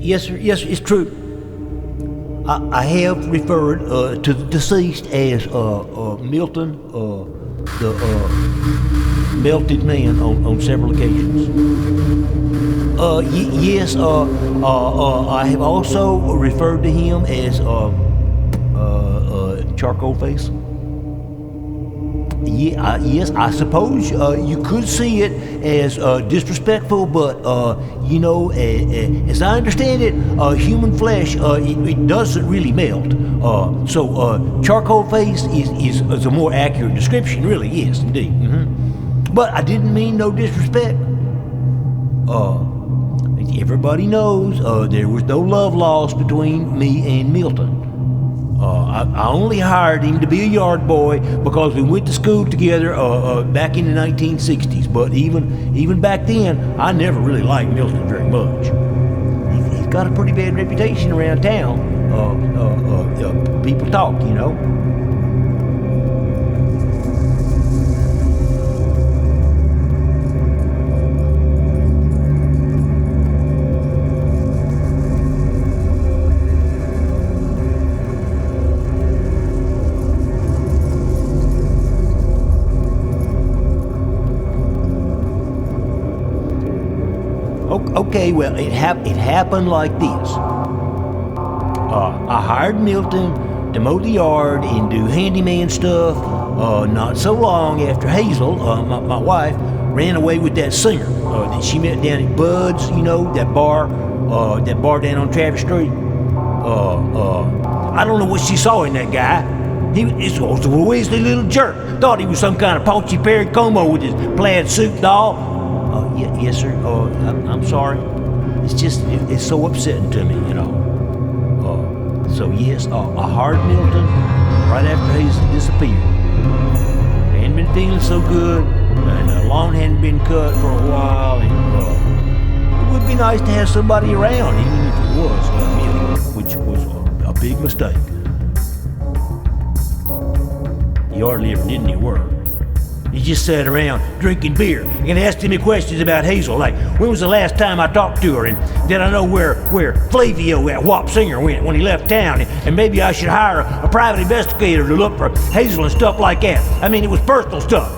Yes, sir. Yes, it's true. I have referred to the deceased as Milton, the melted man, on several occasions. Yes. I have also referred to him as Charcoal Face. Yeah, yes, I suppose you could see it as disrespectful, but as I understand it, human flesh it doesn't really melt. So Charcoal Face is a more accurate description, really. Yes, indeed. But I didn't mean no disrespect. Everybody knows there was no love lost between me and Milton. I only hired him to be a yard boy because we went to school together back in the 1960s. But even back then, I never really liked Milton very much. He's got a pretty bad reputation around town. People talk, you know. Okay, well, it happened like this. I hired Milton to mow the yard and do handyman stuff. Not so long after Hazel, my wife, ran away with that singer that she met down at Bud's, you know, that bar down on Travis Street. I don't know what she saw in that guy. He was a Weasley little jerk. Thought he was some kind of Paunchy Perry Como with his plaid suit doll. Yes, sir. I'm sorry. It's so upsetting to me, you know. So yes, I hired Milton right after Hazel disappeared. I hadn't been feeling so good, and the lawn hadn't been cut for a while, and it would be nice to have somebody around, even if it was Milton, which was a big mistake. You hardly ever did any work. He just sat around drinking beer and asking me questions about Hazel, like when was the last time I talked to her, and did I know where Flavio, that WAP singer, went when he left town, and maybe I should hire a private investigator to look for Hazel and stuff like that. I mean, it was personal stuff.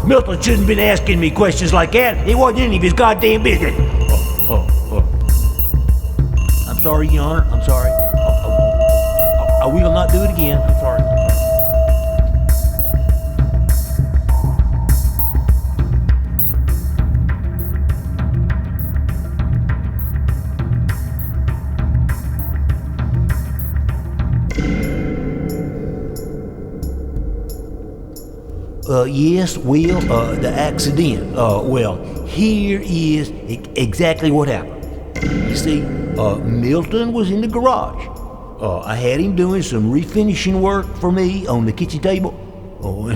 Milton shouldn't have been asking me questions like that. It wasn't any of his goddamn business. I'm sorry, Your Honor. I'm sorry. I will not do it again. I'm sorry. Yes, Will, the accident. Well, here is exactly what happened. You see, Milton was in the garage. I had him doing some refinishing work for me on the kitchen table. Oh,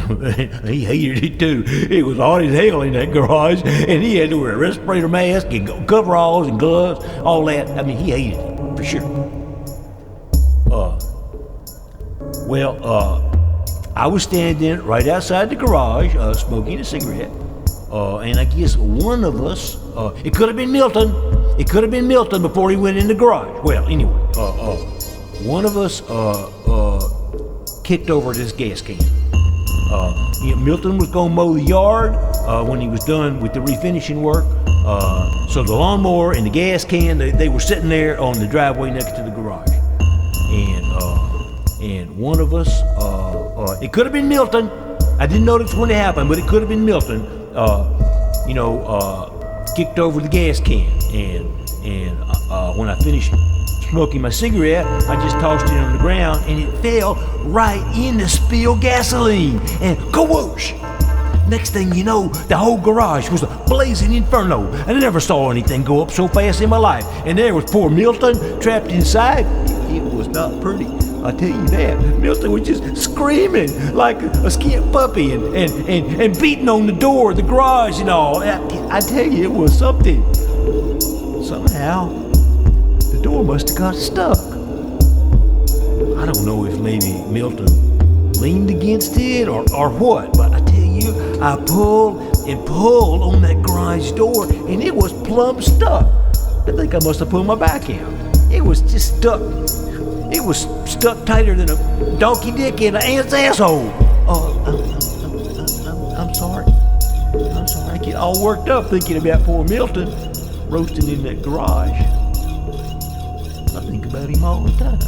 he hated it too. It was hot as hell in that garage, and he had to wear a respirator mask and coveralls and gloves, all that. I mean, he hated it, for sure. I was standing right outside the garage, smoking a cigarette, and I guess one of us, it could have been Milton. It could have been Milton before he went in the garage. Well, anyway, one of us kicked over this gas can. Milton was going to mow the yard when he was done with the refinishing work. So the lawnmower and the gas can, they were sitting there on the driveway next to the garage. And one of us, it could have been Milton. I didn't notice when it happened, but it could have been Milton. Kicked over the gas can, and when I finished smoking my cigarette, I just tossed it on the ground, and it fell right in the spilled gasoline, and ka-whoosh! Next thing you know, the whole garage was a blazing inferno. I never saw anything go up so fast in my life. And there was poor Milton trapped inside. It was not pretty, I tell you that. Milton was just screaming like a scared puppy and beating on the door of the garage and all. I tell you, it was something. Somehow, the door must have got stuck. I don't know if maybe Milton leaned against it or what, but I tell you, I pulled and pulled on that garage door, and it was plumb stuck. I think I must have pulled my back out. It was just stuck. It was stuck tighter than a donkey dick in an ant's asshole. Oh, I'm sorry. I'm sorry. I get all worked up thinking about poor Milton roasting in that garage. I think about him all the time.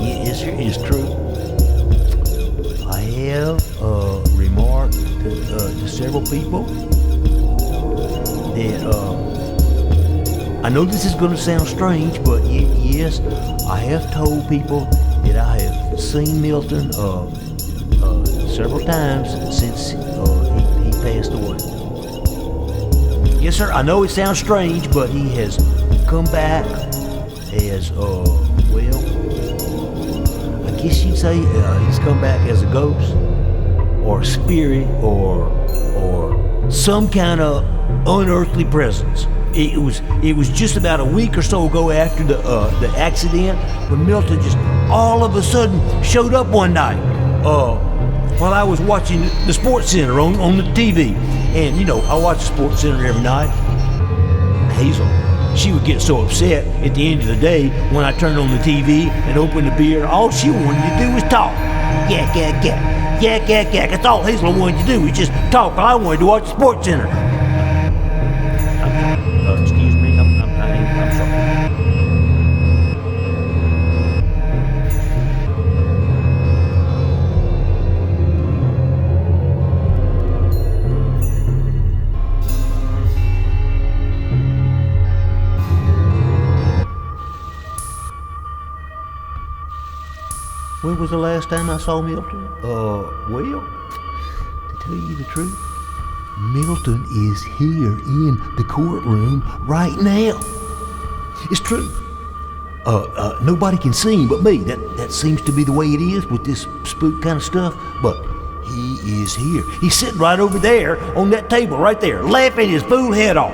Yes, it is true. I have remarked to several people that I know this is going to sound strange, but yes, I have told people that I have seen Milton several times since he passed away. Yes, sir, I know it sounds strange, but he has come back as, well, I guess you'd say he's come back as a ghost or a spirit or some kind of unearthly presence. It was just about a week or so ago after the accident when Milton just all of a sudden showed up one night while I was watching the Sports Center on the TV. And, you know, I watch the Sports Center every night. Hazel, she would get so upset at the end of the day when I turned on the TV and opened the beer. All she wanted to do was talk. Yak, yak, yak. Yak, yak, yak. That's all Hazel wanted to do was just talk while I wanted to watch the Sports Center. Excuse me, I'm sorry. When was the last time I saw Milton? Well, to tell you the truth, Milton is here in the courtroom right now. It's true. Nobody can see him but me. That seems to be the way it is with this spook kind of stuff. But he is here. He's sitting right over there on that table right there, laughing his fool head off.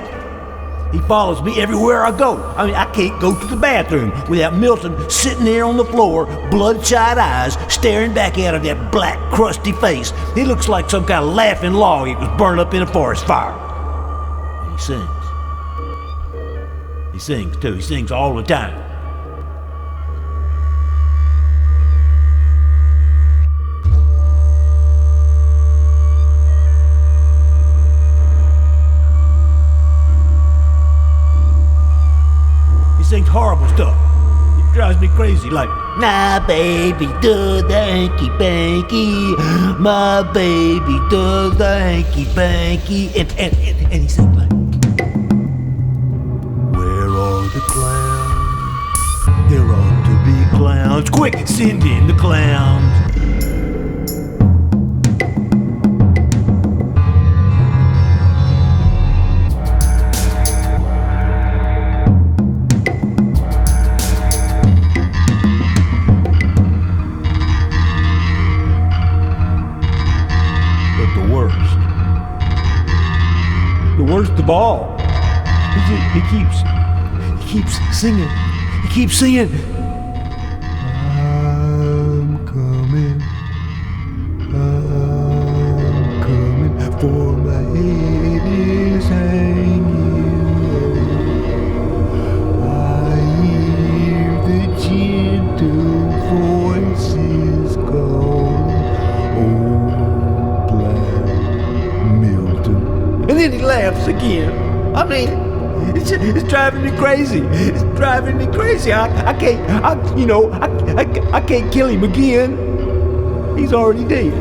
He follows me everywhere I go. I mean, I can't go to the bathroom without Milton sitting there on the floor, bloodshot eyes, staring back out of that black, crusty face. He looks like some kind of laughing log that was burned up in a forest fire. And he sings. He sings, too. He sings all the time. He sings horrible stuff. It drives me crazy, like, my baby does the hanky-panky, my baby does the hanky-panky, and he sings like, where are the clowns? There ought to be clowns. Quick, send in the clowns. The worst of all, he keeps singing. He keeps singing. I'm coming, for my head is hanging low. I hear the gentle voices calling, oh, Black Milton. And then he laughs again. I mean, it's driving me crazy. It's driving me crazy. I can't kill him again. He's already dead.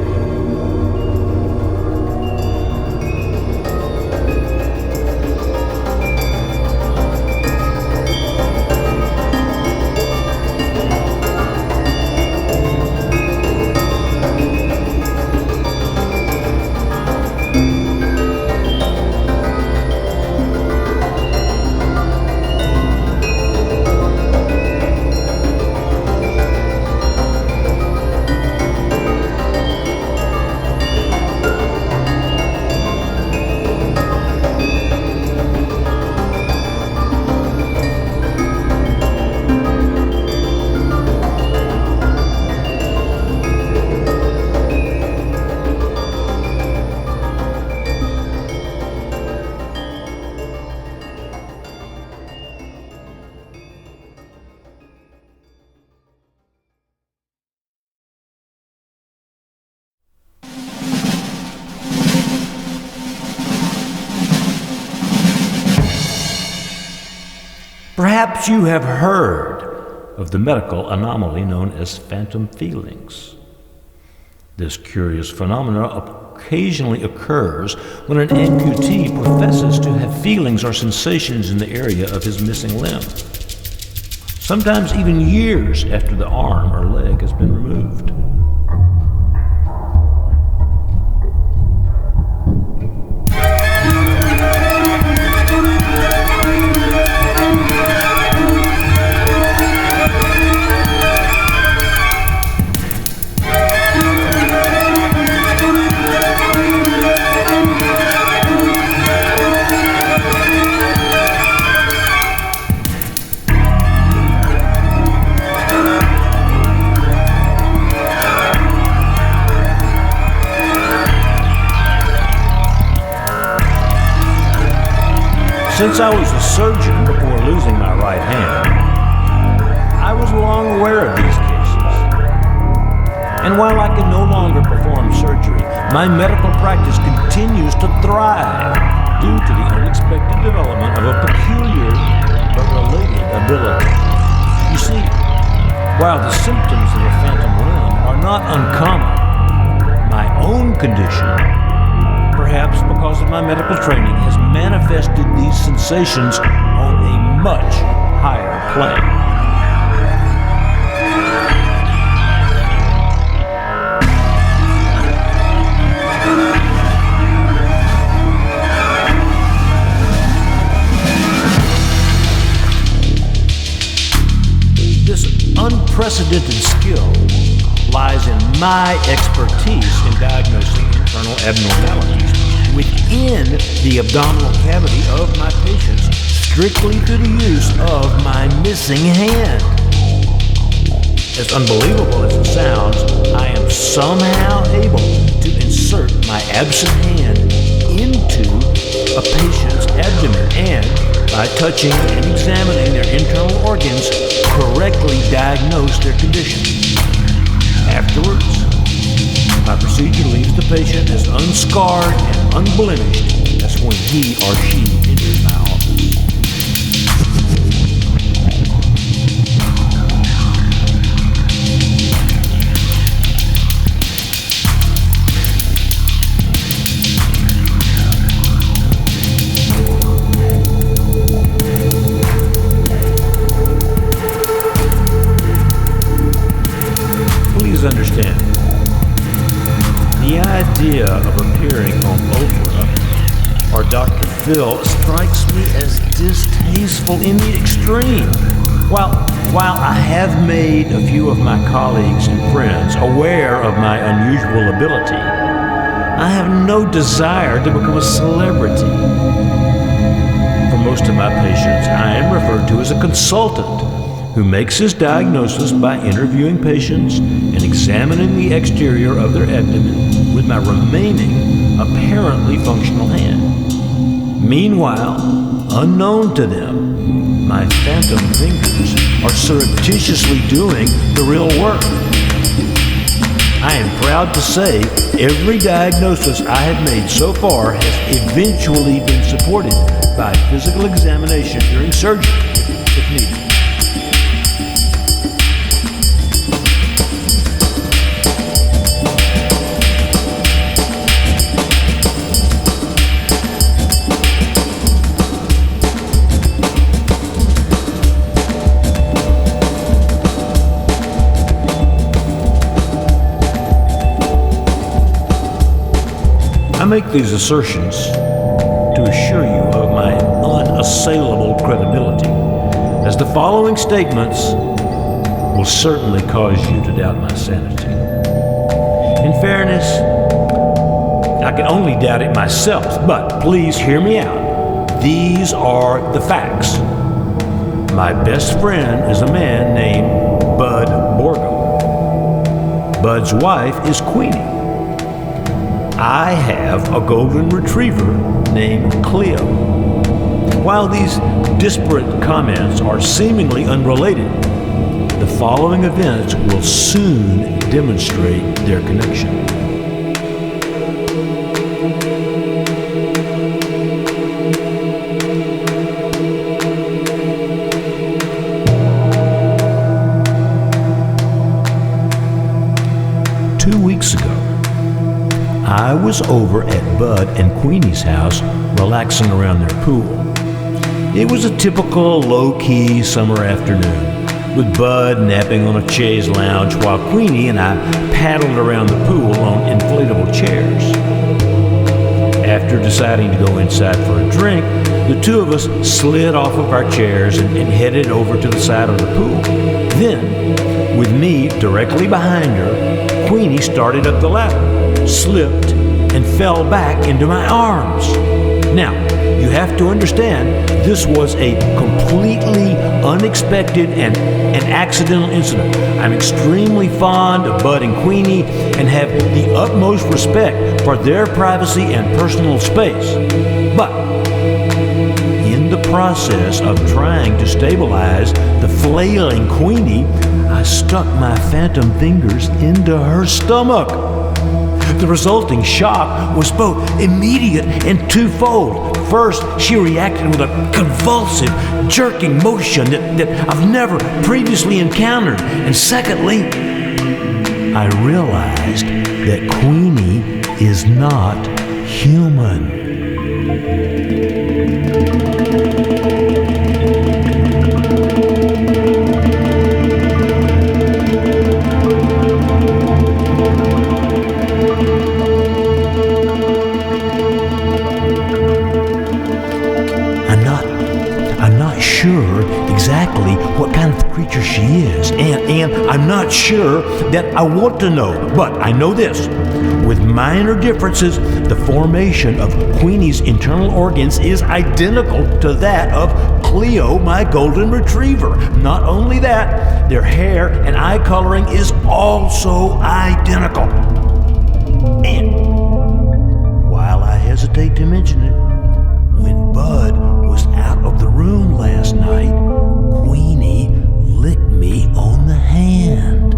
Perhaps you have heard of the medical anomaly known as phantom feelings. This curious phenomenon occasionally occurs when an amputee professes to have feelings or sensations in the area of his missing limb, sometimes even years after the arm or leg has been removed. Since I was a surgeon before losing my right hand, I was long aware of these cases. And while I can no longer perform surgery, my medical practice continues to thrive due to the unexpected development of a peculiar but related ability. You see, while the symptoms of a phantom limb are not uncommon, my own condition, perhaps because of my medical training, has manifested these sensations on a much higher plane. This unprecedented skill lies in my expertise in diagnosing internal abnormalities within the abdominal cavity of my patients, strictly through the use of my missing hand. As unbelievable as it sounds, I am somehow able to insert my absent hand into a patient's abdomen and, by touching and examining their internal organs, correctly diagnose their condition. Afterwards, my procedure leaves the patient as unscarred and unblemished as when he or she entered my office. Please understand, the idea of appearing on Oprah or Dr. Phil strikes me as distasteful in the extreme. While I have made a few of my colleagues and friends aware of my unusual ability, I have no desire to become a celebrity. For most of my patients, I am referred to as a consultant who makes his diagnosis by interviewing patients and examining the exterior of their abdomen with my remaining, apparently functional hand. Meanwhile, unknown to them, my phantom fingers are surreptitiously doing the real work. I am proud to say every diagnosis I have made so far has eventually been supported by physical examination during surgery, if needed. I make these assertions to assure you of my unassailable credibility, as the following statements will certainly cause you to doubt my sanity. In fairness, I can only doubt it myself, but please hear me out. These are the facts. My best friend is a man named Bud Borgo. Bud's wife is Queenie. I have a golden retriever named Cleo. While these disparate comments are seemingly unrelated, the following events will soon demonstrate their connection. I was over at Bud and Queenie's house relaxing around their pool. It was a typical low-key summer afternoon, with Bud napping on a chaise lounge while Queenie and I paddled around the pool on inflatable chairs. After deciding to go inside for a drink, the two of us slid off of our chairs and headed over to the side of the pool. Then, with me directly behind her, Queenie started up the ladder, slipped, and fell back into my arms. Now, you have to understand, this was a completely unexpected and an accidental incident. I'm extremely fond of Bud and Queenie and have the utmost respect for their privacy and personal space. But in the process of trying to stabilize the flailing Queenie, I stuck my phantom fingers into her stomach. The resulting shock was both immediate and twofold. First, she reacted with a convulsive, jerking motion that I've never previously encountered. And secondly, I realized that Queenie is not human. I'm not sure exactly what kind of creature she is, and I'm not sure that I want to know, but I know this. With minor differences, the formation of Queenie's internal organs is identical to that of Cleo, my golden retriever. Not only that, their hair and eye coloring is also identical. And while I hesitate to mention it, when Bud was out of the room last night, Queenie licked me on the hand.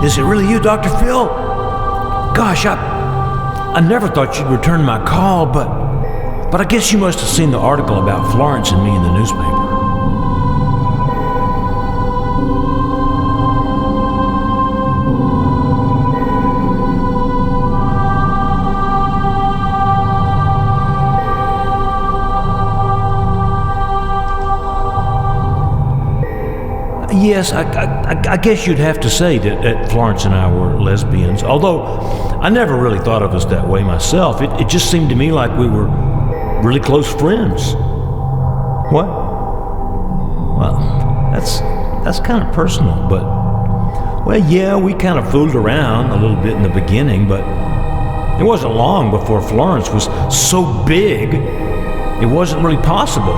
Is it really you, Dr. Phil? Gosh, I never thought you'd return my call, but I guess you must have seen the article about Florence and me in the newspaper. Yes, I guess you'd have to say that Florence and I were lesbians, although I never really thought of us that way myself. It just seemed to me like we were really close friends. What? Well, that's kind of personal, but, well, yeah, we kind of fooled around a little bit in the beginning, but it wasn't long before Florence was so big, it wasn't really possible,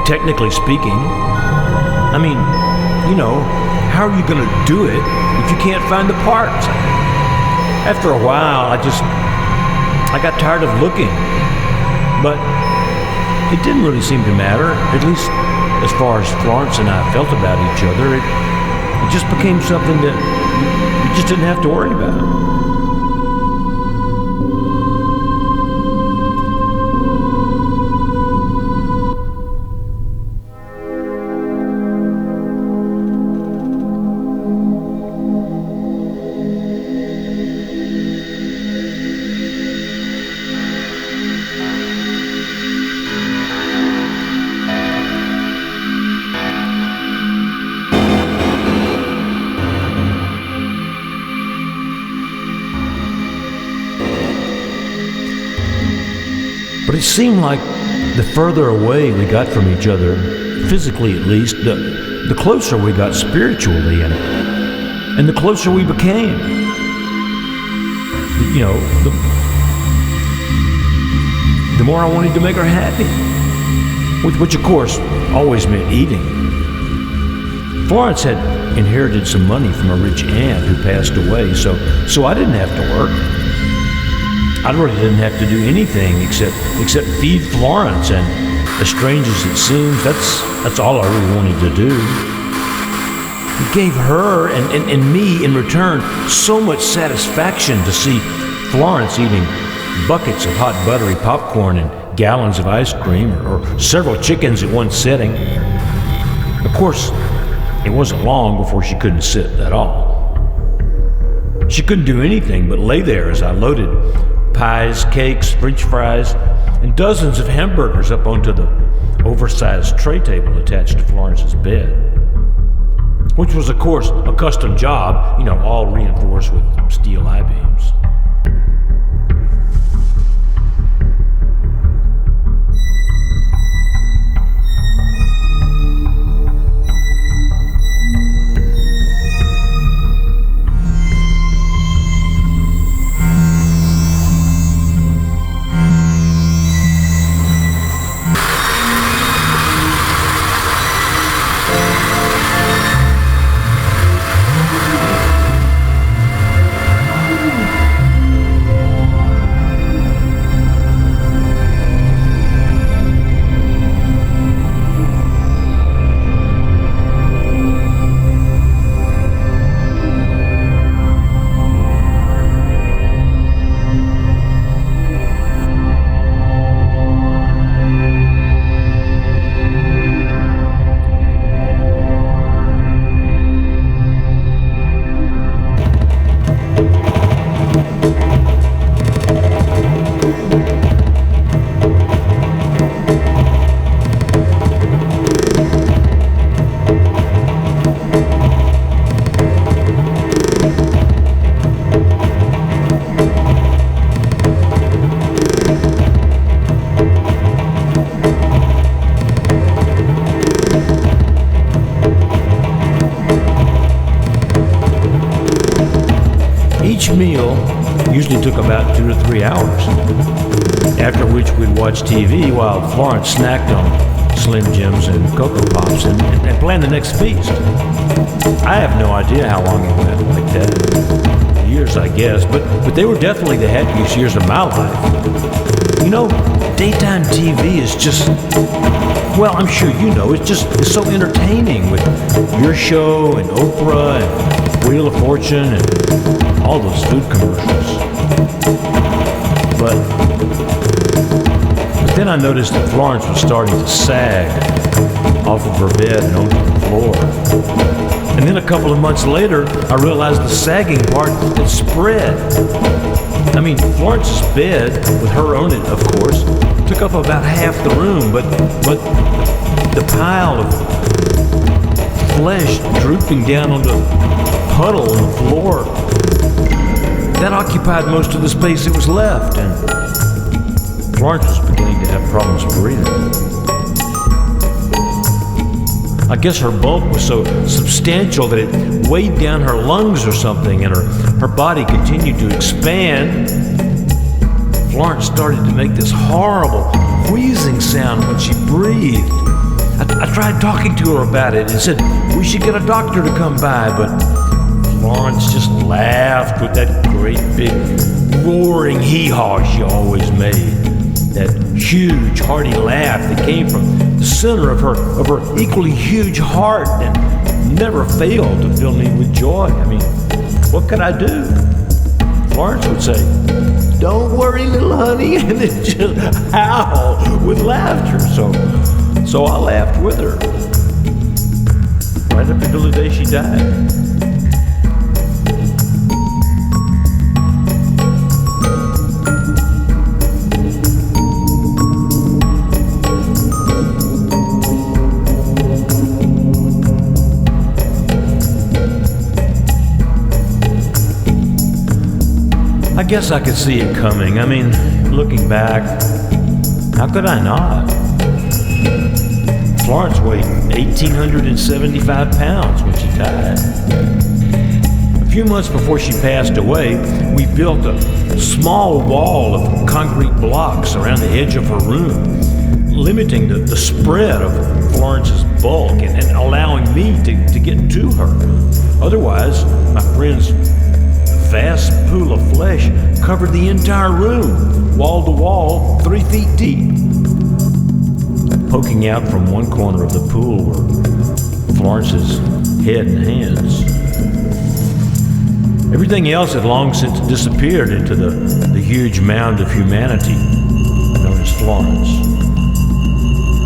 technically speaking. I mean, you know, how are you going to do it if you can't find the parts? After a while, I got tired of looking. But it didn't really seem to matter, at least as far as Florence and I felt about each other. It just became something that we just didn't have to worry about. But it seemed like the further away we got from each other, physically at least, the closer we got spiritually, and the closer we became. You know, the more I wanted to make her happy, which of course always meant eating. Florence had inherited some money from a rich aunt who passed away, so I didn't have to work. I really didn't have to do anything except feed Florence, and as strange as it seems, that's all I really wanted to do. It gave her and me in return so much satisfaction to see Florence eating buckets of hot buttery popcorn and gallons of ice cream, or several chickens at one sitting. Of course, it wasn't long before she couldn't sit at all. She couldn't do anything but lay there as I loaded pies, cakes, French fries, and dozens of hamburgers up onto the oversized tray table attached to Florence's bed, which was, of course, a custom job, all reinforced with steel I-beams. Each meal usually took about 2 to 3 hours, after which we'd watch TV while Florence snacked on Slim Jims and Cocoa Pops and planned the next feast. I have no idea how long it went like that. Years, I guess, but they were definitely the happiest years of my life. Daytime TV is just, well, I'm sure you know, it's so entertaining with your show and Oprah and Wheel of Fortune and all those food commercials. But then I noticed that Florence was starting to sag off of her bed and onto the floor. And then a couple of months later, I realized the sagging part had spread. Florence's bed, with her on it, of course, took up about half the room, but the pile of flesh drooping down onto the puddle on the floor, that occupied most of the space that was left, and Florence was beginning to have problems breathing. I guess her bulk was so substantial that it weighed down her lungs or something, and her body continued to expand. Florence started to make this horrible wheezing sound when she breathed. I tried talking to her about it and said we should get a doctor to come by, but Florence just laughed with that great big roaring hee-haw she always made. that huge, hearty laugh that came from the center of her equally huge heart and never failed to fill me with joy. I mean, what could I do? Florence would say, "Don't worry, little honey," and then just howl with laughter. So I laughed with her right up until the day she died. I guess I could see it coming. I mean, looking back, how could I not? Florence weighed 1,875 pounds when she died. A few months before she passed away, we built a small wall of concrete blocks around the edge of her room, limiting the spread of Florence's bulk and allowing me to get to her. Otherwise, my friend's vast pool of flesh covered the entire room, wall to wall, 3 feet deep. Poking out from one corner of the pool were Florence's head and hands. Everything else had long since disappeared into the huge mound of humanity known as Florence.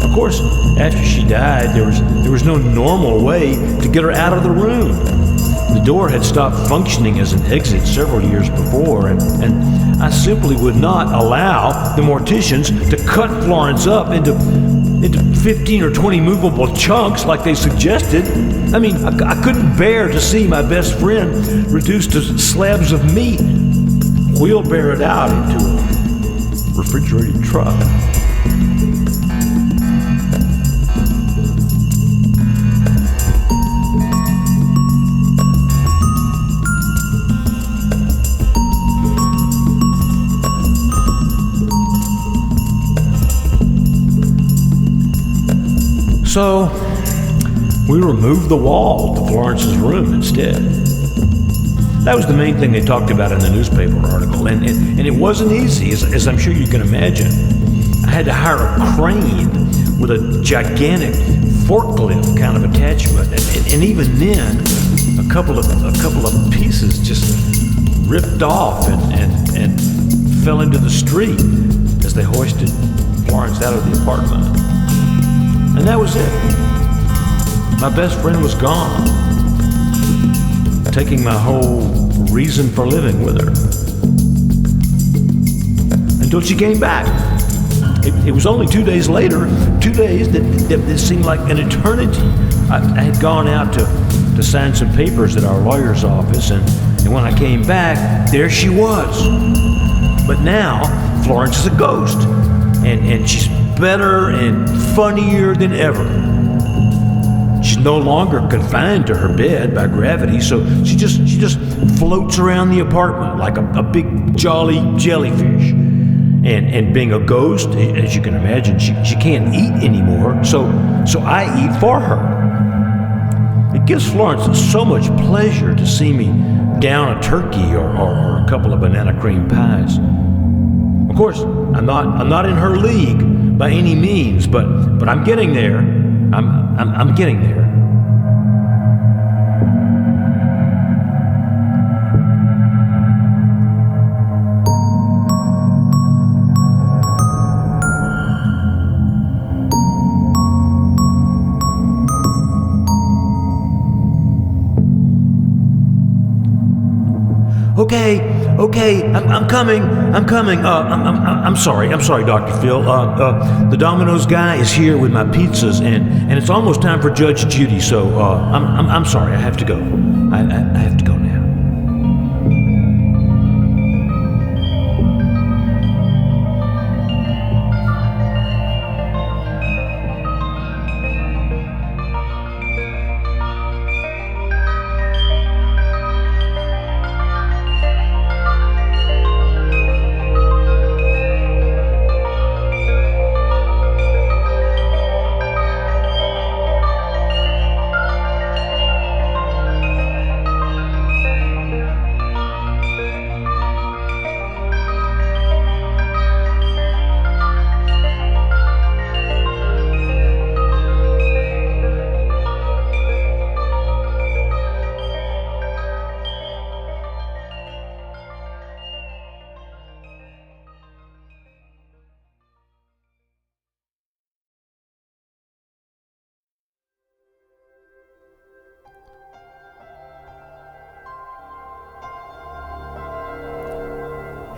Of course, after she died, there was no normal way to get her out of the room. The door had stopped functioning as an exit several years before, and I simply would not allow the morticians to cut Florence up into 15 or 20 movable chunks like they suggested. I mean, I couldn't bear to see my best friend reduced to slabs of meat, wheelbarrowed out into a refrigerated truck. So we removed the wall to Florence's room instead. That was the main thing they talked about in the newspaper article, and it wasn't easy, as I'm sure you can imagine. I had to hire a crane with a gigantic forklift kind of attachment, and even then, a couple of pieces just ripped off and fell into the street as they hoisted Florence out of the apartment. And that was it. My best friend was gone, taking my whole reason for living with her. Until she came back. It was only 2 days later, 2 days that seemed like an eternity. I had gone out to sign some papers at our lawyer's office, and when I came back, there she was. But now, Florence is a ghost, and she's better and funnier than ever. She's no longer confined to her bed by gravity, so she just floats around the apartment like a big jolly jellyfish. And being a ghost, as you can imagine, she can't eat anymore, so I eat for her. It gives Florence so much pleasure to see me down a turkey or a couple of banana cream pies. Of course, I'm not in her league by any means, but I'm getting there. I'm getting there. Okay, I'm coming. I'm sorry, Dr. Phil. The Domino's guy is here with my pizzas, and it's almost time for Judge Judy. So I'm sorry, I have to go. I have to go now.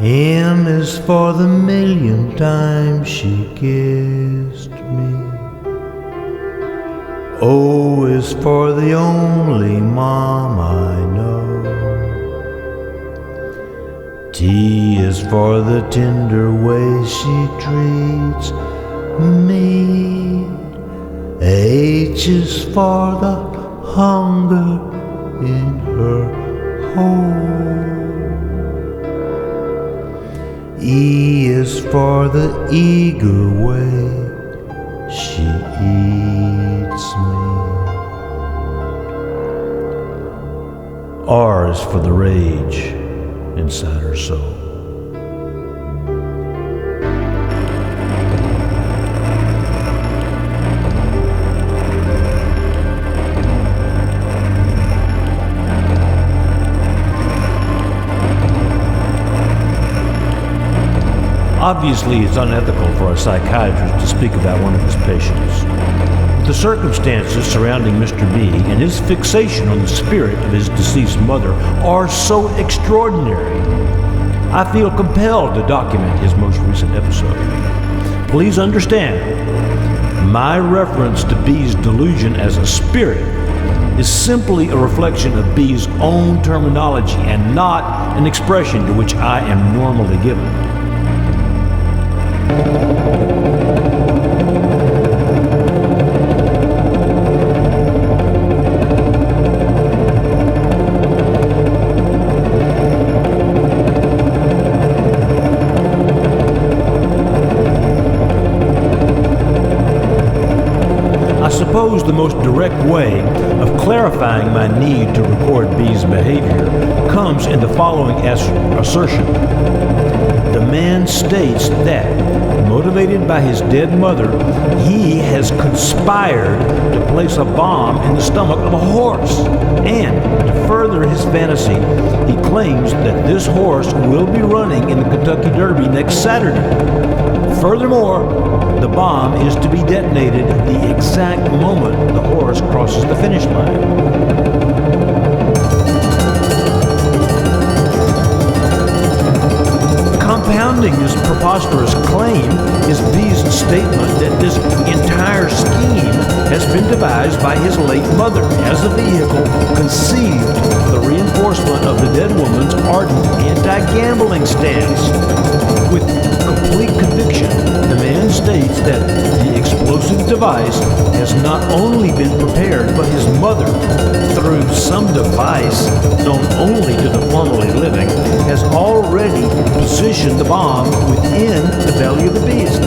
M is for the million times she kissed me. O is for the only mom I know. T is for the tender way she treats me. H is for the hunger in her home. E is for the eager way she eats me. R is for the rage inside her soul. Obviously, it's unethical for a psychiatrist to speak about one of his patients. The circumstances surrounding Mr. B and his fixation on the spirit of his deceased mother are so extraordinary. I feel compelled to document his most recent episode. Please understand, my reference to B's delusion as a spirit is simply a reflection of B's own terminology and not an expression to which I am normally given. I suppose the most direct way of clarifying my need to record B's behavior comes in the following assertion. The man states that, motivated by his dead mother, he has conspired to place a bomb in the stomach of a horse. And to further his fantasy, he claims that this horse will be running in the Kentucky Derby next Saturday. Furthermore, the bomb is to be detonated the exact moment the horse crosses the finish line. Compounding this preposterous claim is B's statement that this entire scheme has been devised by his late mother as a vehicle conceived for the reinforcement of the dead woman's ardent anti-gambling stance. With complete conviction, the man states that the explosive device has not only been prepared, but his mother, through some device known only to the formerly living, has already positioned the bomb within the belly of the beast.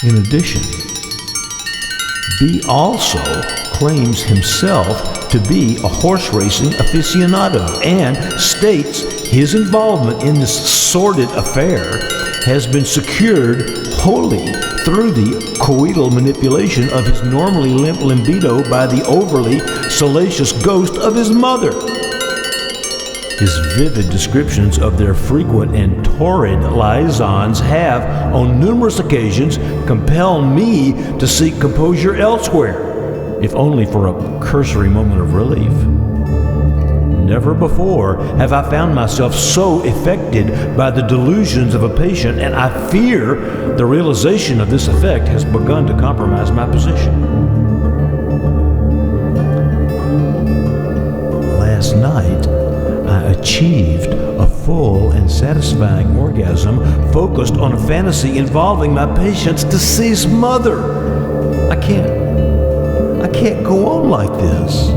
In addition, B also claims himself to be a horse racing aficionado and states his involvement in this sordid affair has been secured wholly through the coital manipulation of his normally limp libido by the overly salacious ghost of his mother. His vivid descriptions of their frequent and torrid liaisons have, on numerous occasions, compelled me to seek composure elsewhere, if only for a cursory moment of relief. Never before have I found myself so affected by the delusions of a patient, and I fear the realization of this effect has begun to compromise my position. Last night, I achieved a full and satisfying orgasm focused on a fantasy involving my patient's deceased mother. I can't go on like this.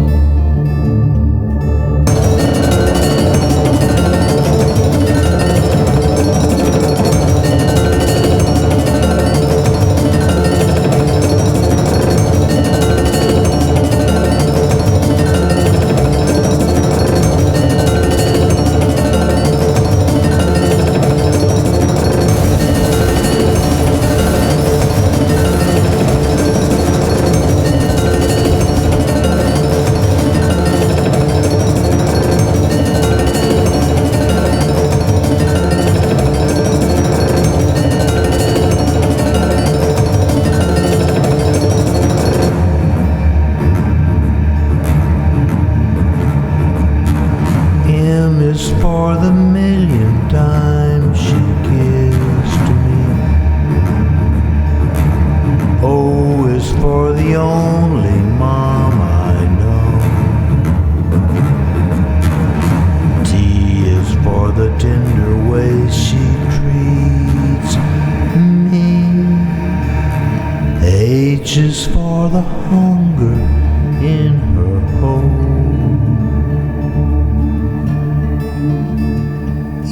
only mom I know. T is for the tender way she treats me. H is for the hunger in her home.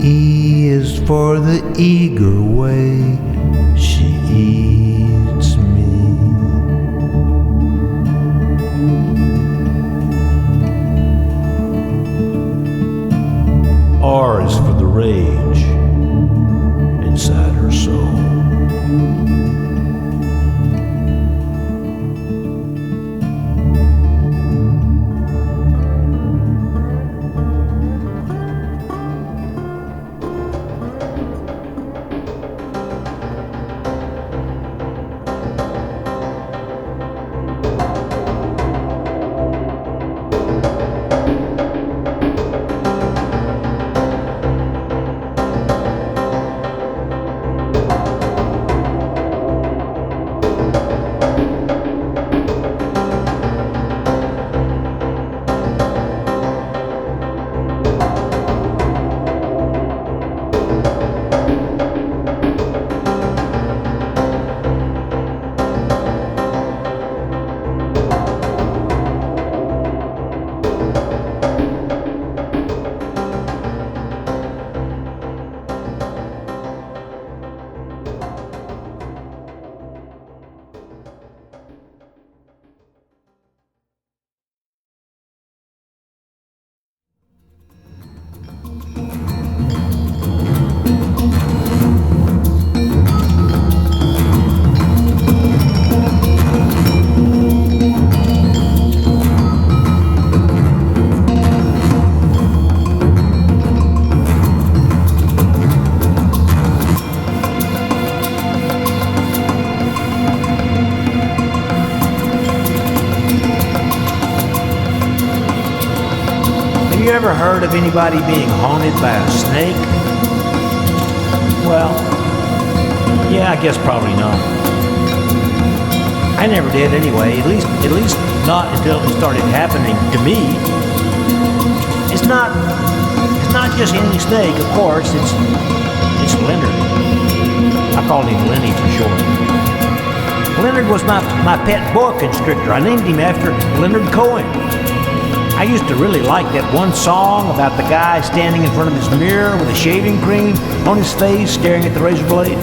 E is for the eager way she eats me. R is for the rage inside her soul. Have you ever heard of anybody being haunted by a snake? Well, yeah, I guess probably not. I never did anyway, at least not until it started happening to me. It's not just any snake, of course, it's Leonard. I called him Lenny for short. Leonard was my pet boa constrictor. I named him after Leonard Cohen. I used to really like that one song about the guy standing in front of his mirror with a shaving cream on his face, staring at the razor blade.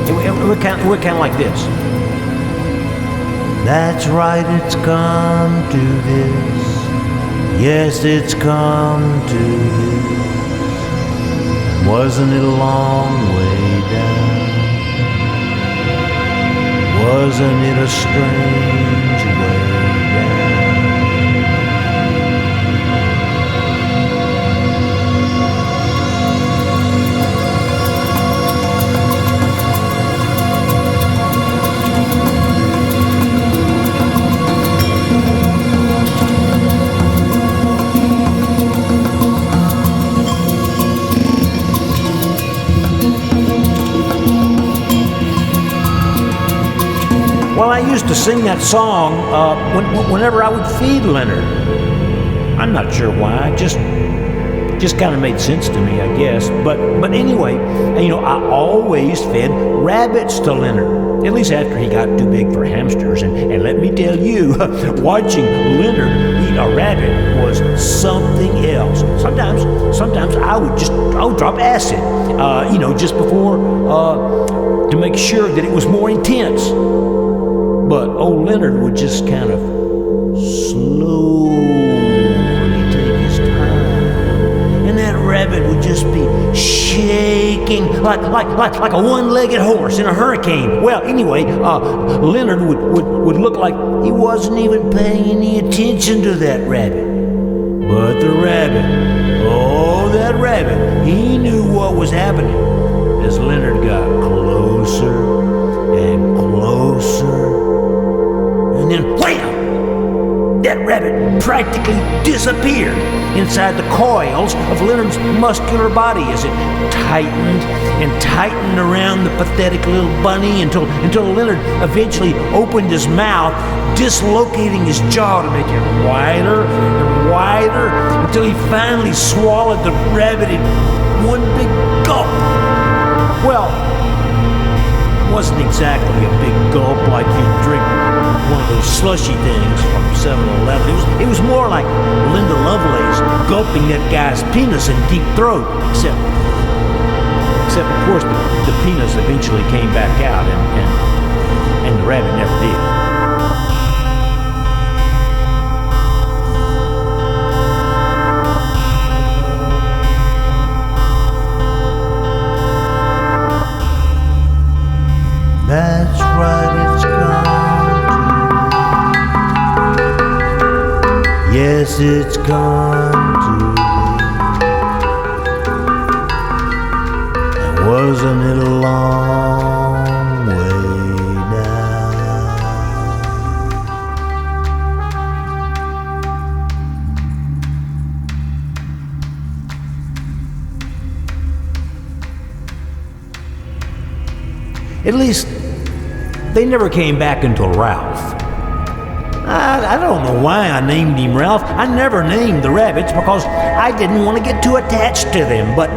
We're kind of like this. That's right, it's come to this. Yes, it's come to this. Wasn't it a long way down? Wasn't it a strange way down? Well, I used to sing that song whenever I would feed Leonard. I'm not sure why, just kind of made sense to me, I guess. But anyway, you know, I always fed rabbits to Leonard, at least after he got too big for hamsters. And let me tell you, watching Leonard eat a rabbit was something else. Sometimes I would drop acid, you know, just before to make sure that it was more intense. But old Leonard would just kind of slowly take his time. And that rabbit would just be shaking like a one-legged horse in a hurricane. Well, anyway, Leonard would look like he wasn't even paying any attention to that rabbit. But the rabbit, oh, that rabbit, he knew what was happening as Leonard got closer and closer. And then wham! That that rabbit practically disappeared inside the coils of Leonard's muscular body as it tightened and tightened around the pathetic little bunny until Leonard eventually opened his mouth, dislocating his jaw to make it wider and wider until he finally swallowed the rabbit in one big gulp. Well, it wasn't exactly a big gulp like you'd drink one of those slushy things from 7-Eleven. It was more like Linda Lovelace gulping that guy's penis in deep throat, except of course the penis eventually came back out and the rabbit never did. That's right, it's gone to be. Yes, it's gone to be. And wasn't it a long way down? At least, they never came back until Ralph. I don't know why I named him Ralph. I never named the rabbits because I didn't want to get too attached to them. But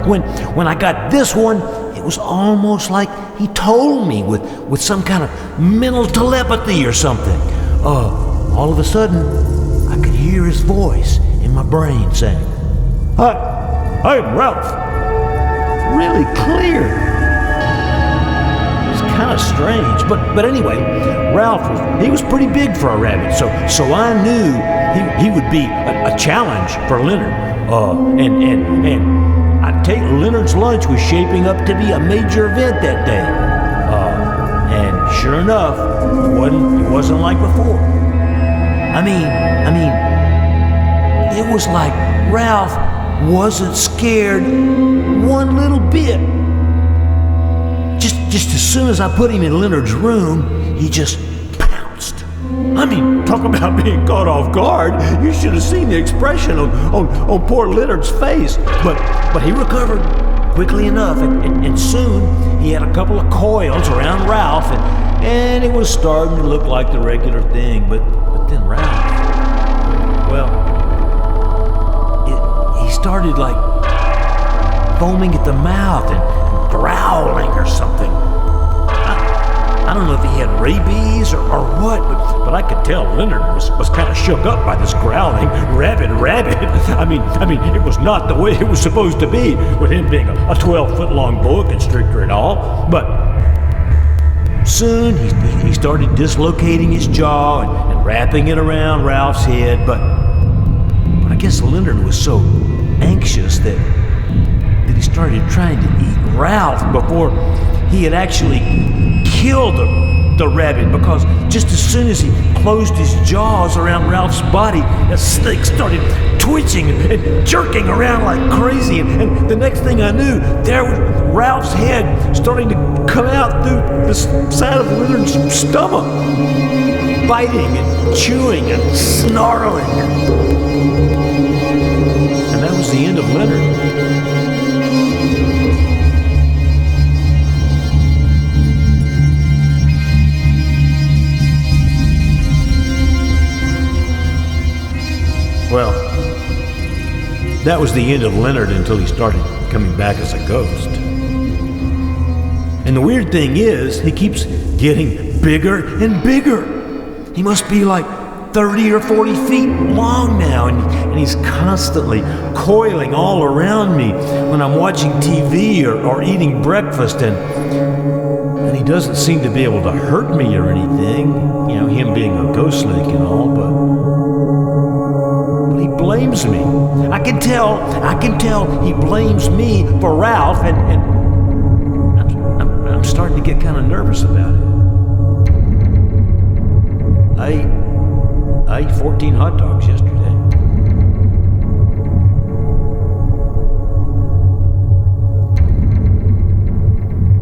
when I got this one, it was almost like he told me with some kind of mental telepathy or something. All of a sudden, I could hear his voice in my brain saying, "Hi, I'm Ralph." Really clear. Kind of strange, but anyway, Ralph was pretty big for a rabbit, so I knew he would be a challenge for Leonard. And I'd take Leonard's lunch was shaping up to be a major event that day. And sure enough, it wasn't like before. I mean, it was like Ralph wasn't scared one little bit. Just as soon as I put him in Leonard's room, he just pounced. I mean, talk about being caught off guard. You should have seen the expression on poor Leonard's face. But he recovered quickly enough, and soon he had a couple of coils around Ralph, and it was starting to look like the regular thing. But then Ralph, well, he started like foaming at the mouth and growling or something. I don't know if he had rabies or what, but I could tell Leonard was kind of shook up by this growling rabbit. I mean, it was not the way it was supposed to be with him being a 12-foot-long boa constrictor and all. But soon he started dislocating his jaw and wrapping it around Ralph's head. But I guess Leonard was so anxious that he started trying to eat Ralph before he had actually killed the rabbit, because just as soon as he closed his jaws around Ralph's body, the snake started twitching and jerking around like crazy, and the next thing I knew, there was Ralph's head starting to come out through the side of Leonard's stomach, biting and chewing and snarling. And that was the end of Leonard. Well, that was the end of Leonard until he started coming back as a ghost. And the weird thing is, he keeps getting bigger and bigger. He must be like 30 or 40 feet long now, and he's constantly coiling all around me when I'm watching TV or eating breakfast, and he doesn't seem to be able to hurt me or anything, you know, him being a ghost snake and all, but he blames me. I can tell he blames me for Ralph, and I'm starting to get kind of nervous about it. I ate 14 hot dogs yesterday.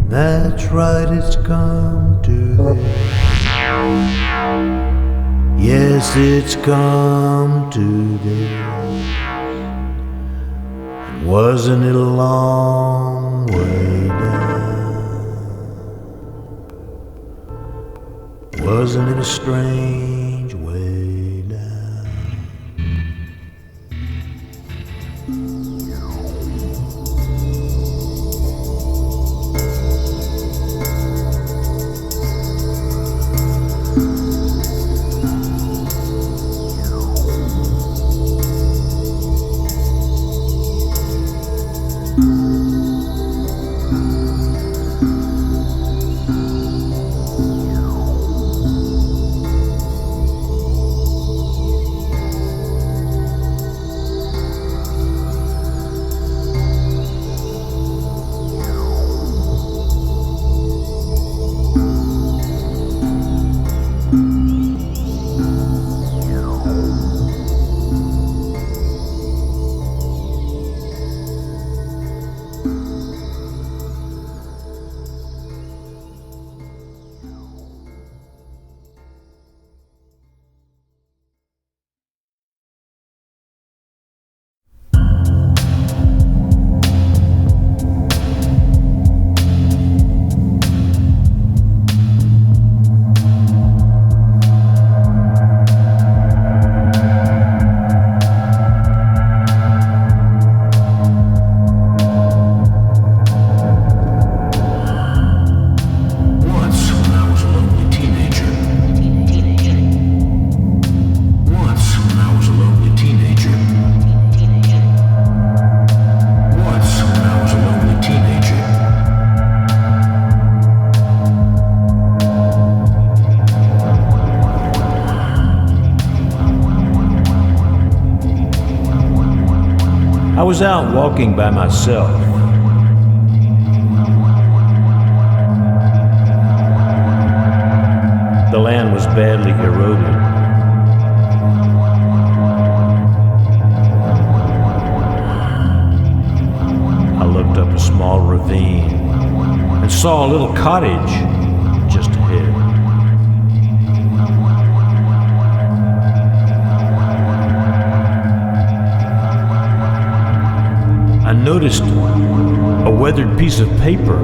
That's right, it's come to this. Yes, Guess it's come to this. And wasn't it a long way down? Wasn't it a strange way down? I was out walking by myself. The land was badly eroded. I looked up a small ravine and saw a little cottage just ahead. I noticed a weathered piece of paper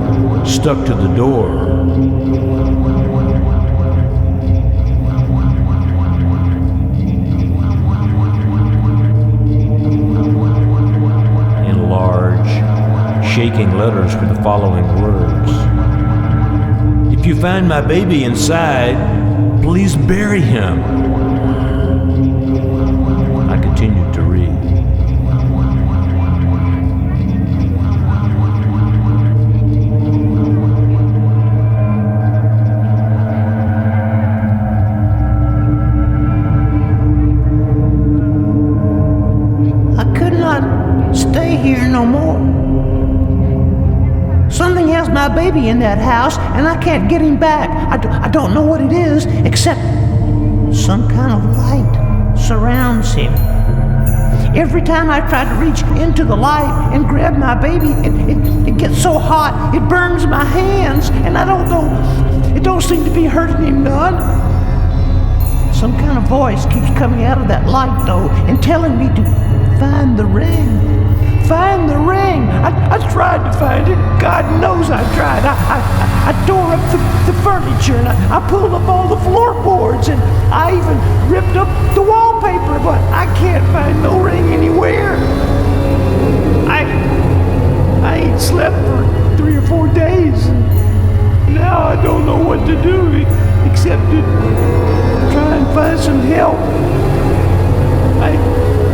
stuck to the door. In large, shaking letters were the following words: "If you find my baby inside, please bury him." I continued to read. Stay here no more. Something has my baby in that house, and I can't get him back. I don't know what it is, except some kind of light surrounds him. Every time I try to reach into the light and grab my baby, it gets so hot, it burns my hands, and I don't know, it don't seem to be hurting him none. Some kind of voice keeps coming out of that light, though, and telling me to find the ring. Find the ring. I tried to find it. God knows I tried. I tore up the furniture, and I pulled up all the floorboards, and I even ripped up the wallpaper, but I can't find no ring anywhere. I ain't slept for 3 or 4 days, and now I don't know what to do except to try and find some help.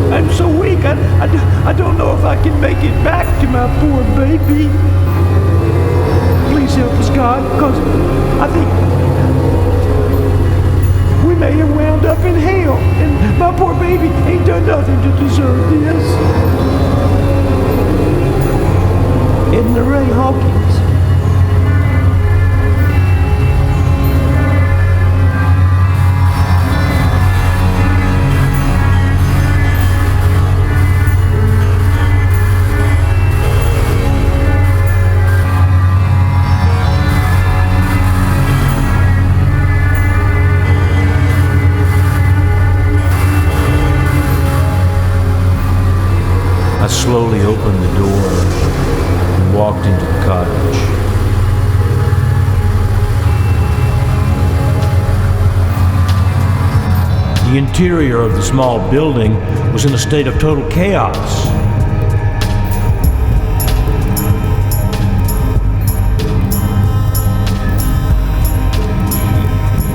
I'm so weak, I don't know if I can make it back to my poor baby. Please help us, God, because I think we may have wound up in hell, and my poor baby ain't done nothing to deserve this. Edna Ray Hawkins. slowly opened the door and walked into the cottage. The interior of the small building was in a state of total chaos.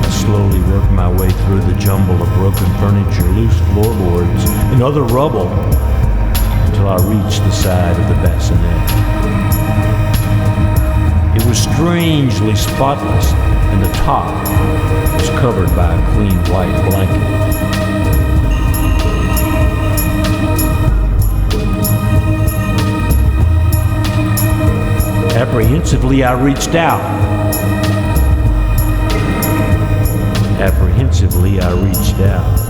I slowly worked my way through the jumble of broken furniture, loose floorboards, and other rubble until I reached the side of the bassinet. It was strangely spotless, and the top was covered by a clean white blanket. Apprehensively, I reached out. Apprehensively, I reached out.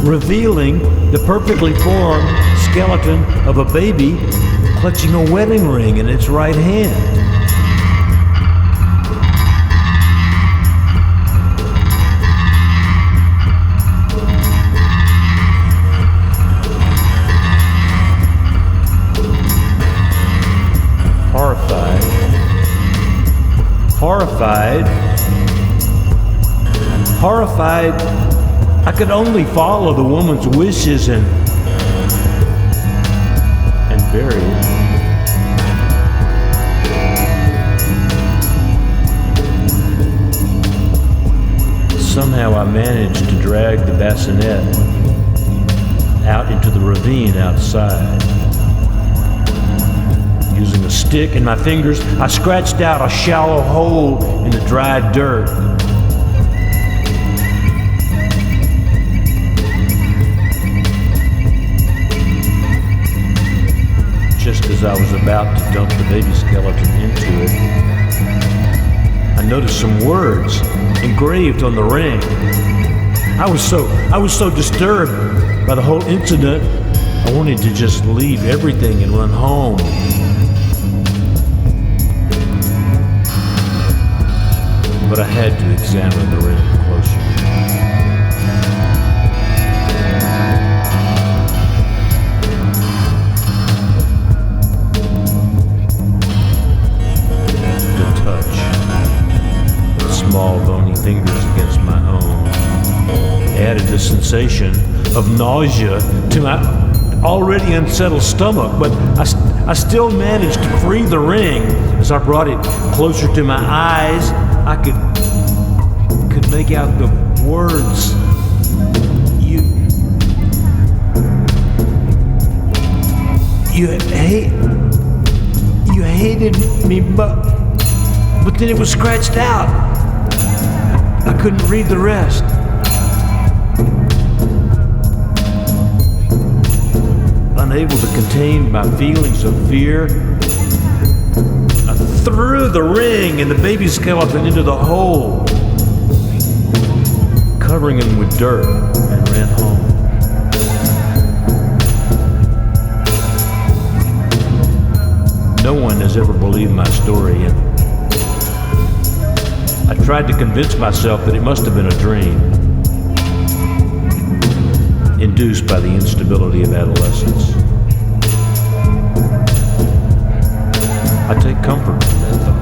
Revealing the perfectly formed skeleton of a baby clutching a wedding ring in its right hand. Horrified, I could only follow the woman's wishes and bury it. Somehow I managed to drag the bassinet out into the ravine outside. Using a stick and my fingers, I scratched out a shallow hole in the dry dirt. Just as I was about to dump the baby skeleton into it, I noticed some words engraved on the ring. I was so disturbed by the whole incident, I wanted to just leave everything and run home. But I had to examine the ring closer. The touch of small bony fingers against my own added a sensation of nausea to my already unsettled stomach, but I still managed to free the ring. As I brought it closer to my eyes, I could make out the words. You hated me, but then it was scratched out. I couldn't read the rest. Unable to contain my feelings of fear, I threw the ring and the baby skeleton into the hole, covering him with dirt, and ran home. No one has ever believed my story, and I tried to convince myself that it must have been a dream, induced by the instability of adolescence. I take comfort from that thought.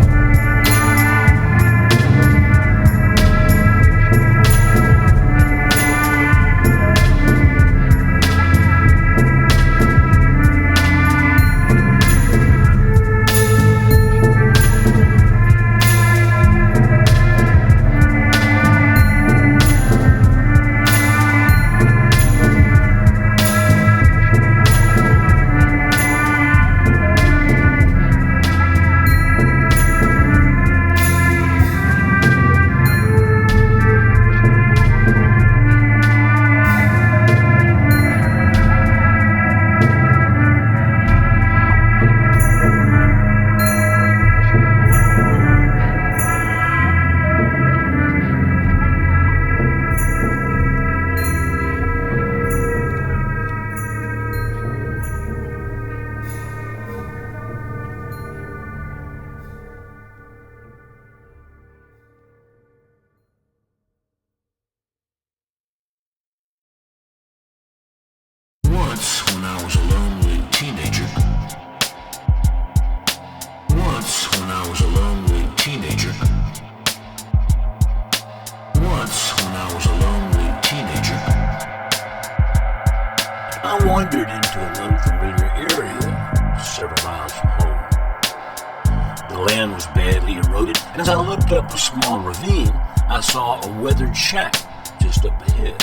badly eroded, and as I looked up the small ravine, I saw a weathered shack just up ahead.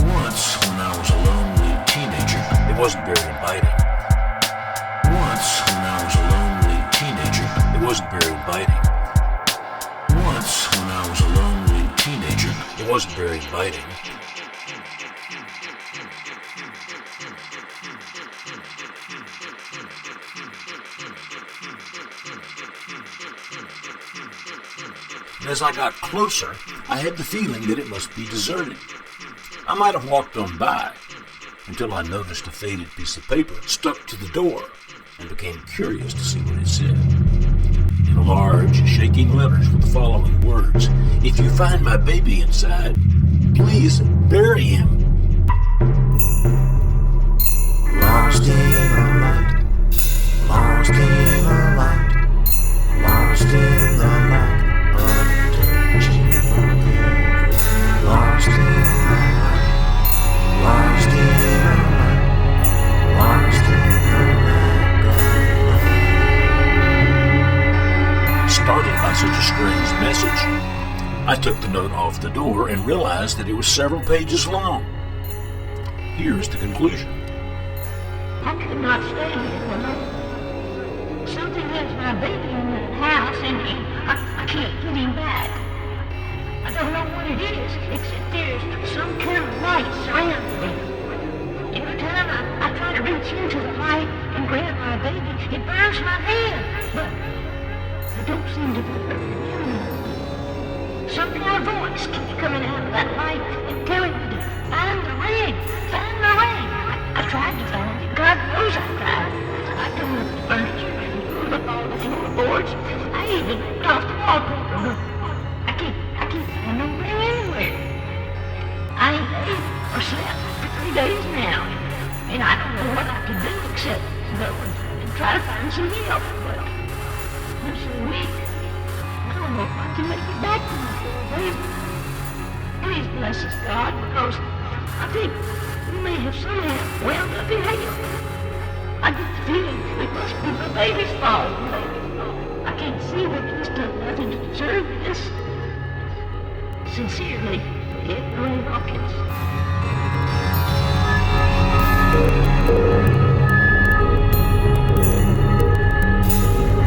Once, when I was a lonely teenager, it wasn't very inviting. Once, when I was a lonely teenager, it wasn't very inviting. Once, when I was a lonely teenager, it wasn't very inviting. And as I got closer, I had the feeling that it must be deserted. I might have walked on by until I noticed a faded piece of paper stuck to the door and became curious to see what it said. In large, shaking letters were the following words: "If you find my baby inside, please bury him." Lost in the light, lost in the light, lost in the light, untouching forever. Lost in the light, lost in the light, lost in the lack of love. Startled by such a strange message, I took the note off the door and realized that it was several pages long. Here's the conclusion. I could not stay here alone. Something has my baby in that house, and I can't get him back. I don't know what it is, except there's some kind of light surrounding me. Every time I try to reach into the light and grab my baby, it burns my hand, but I don't seem to be burning. Some kind of voice keeps coming out of that light and telling me to find the ring, find the ring. I tried to find it. God knows I tried. I tore up the furniture and pulled up all the floorboards. I even ripped off the wallpaper. I can't find no ring anywhere. I ain't ate or slept for 3 days now, and I don't know what I can do except go and try to find some help. But I'm so weak. I don't know if I can make it back to my poor baby. Please bless us, God, because I think we may have somehow wound up in hell. I get the feeling it must be my baby's fault. I can't see that he's done nothing to deserve this. Sincerely, Ed Ray Hawkins.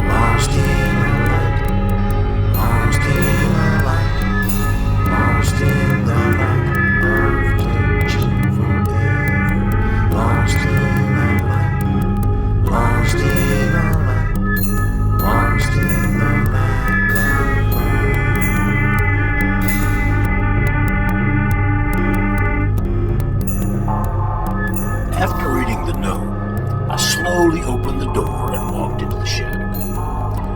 Lost in the light, lost in the light, lost in the light, of touching forever. Lost in the light, lost in the light, lost in the lack of love. After reading the note, I slowly opened the door and walked into the shack.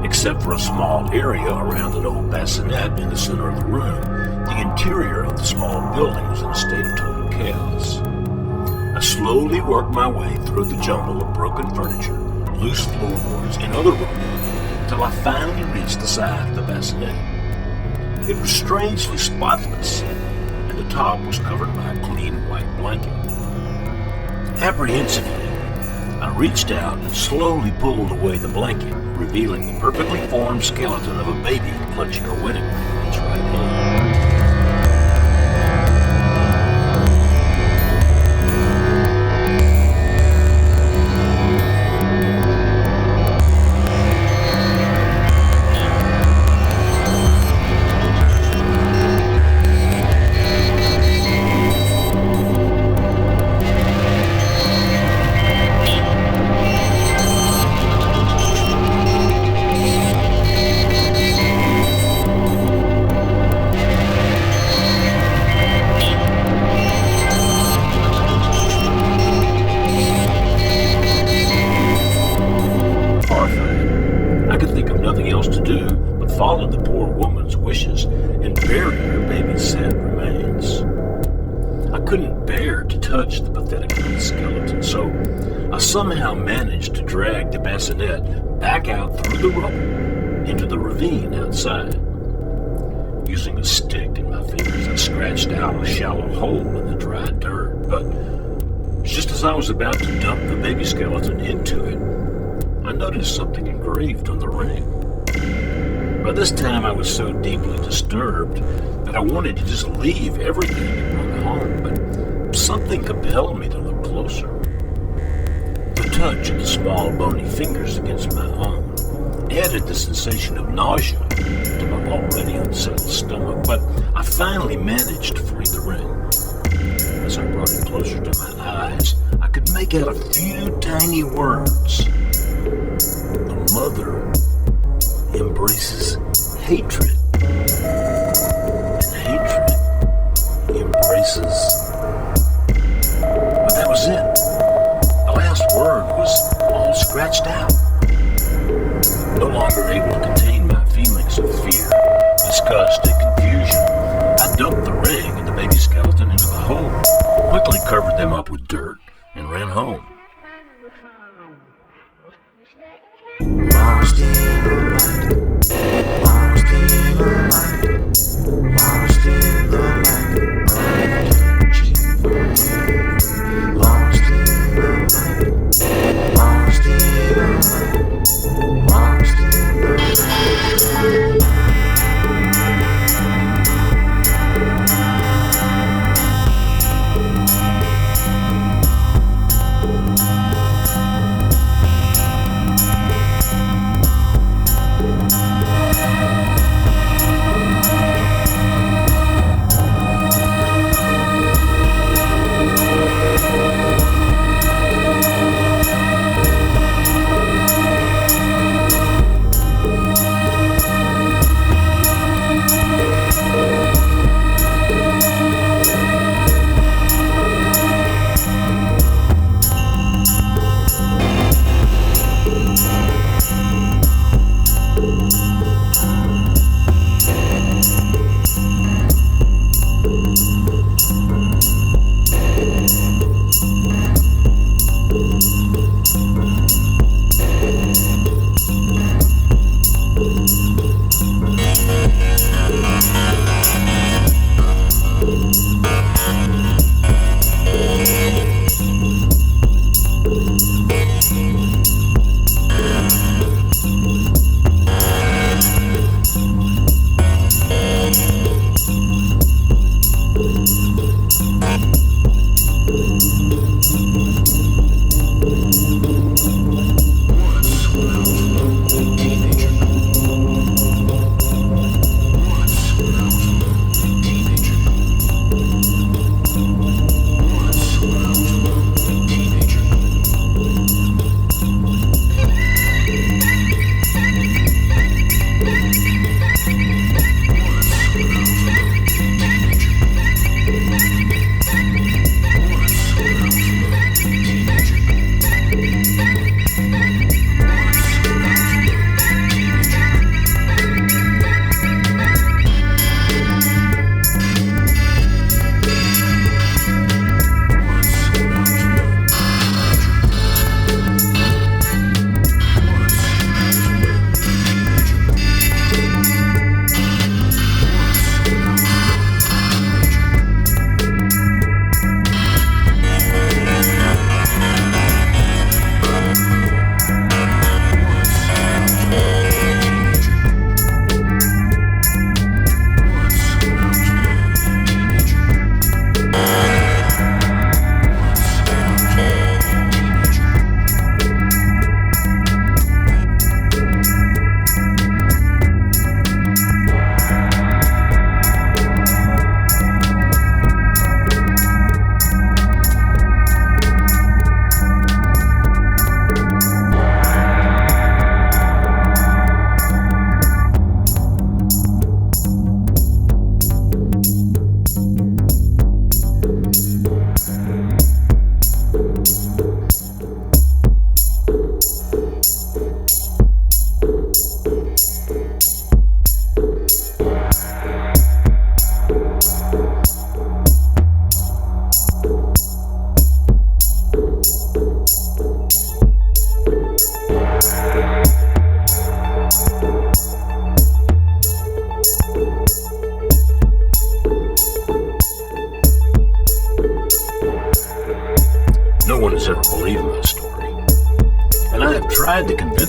Except for a small area around an old bassinet in the center of the room, the interior of the small building was in a state of total chaos. I slowly worked my way through the jumble of broken furniture, loose floorboards, and other rubble until I finally reached the side of the bassinet. It was strangely spotless, and the top was covered by a clean white blanket. Apprehensively, I reached out and slowly pulled away the blanket, revealing the perfectly formed skeleton of a baby clutching a wedding ring in its right hand. Followed the poor woman's wishes and buried her baby's sad remains. I couldn't bear to touch the pathetic little skeleton, so I somehow managed to drag the bassinet back out through the rubble into the ravine outside. Using a stick in my fingers, I scratched out a shallow hole in the dry dirt, but just as I was about to dump the baby skeleton into it, I noticed something engraved on the ring. By this time, I was so deeply disturbed that I wanted to just leave everything and run home, but something compelled me to look closer. The touch of the small bony fingers against my own added the sensation of nausea to my already unsettled stomach, but I finally managed to free the ring. As I brought it closer to my eyes, I could make out a few tiny words. The mother embraces hatred, and hatred embraces. But that was it. The last word was all scratched out. No longer able to contain my feelings of fear, disgust, and confusion, I dumped the ring and the baby skeleton into the hole, quickly covered them up with dirt, and ran home. Lost in the light, lost in the light, lost in the light, searching forever. Lost in the light, lost in the light, lost in the light.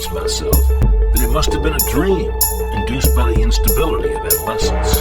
convince myself that it must have been a dream induced by the instability of adolescence.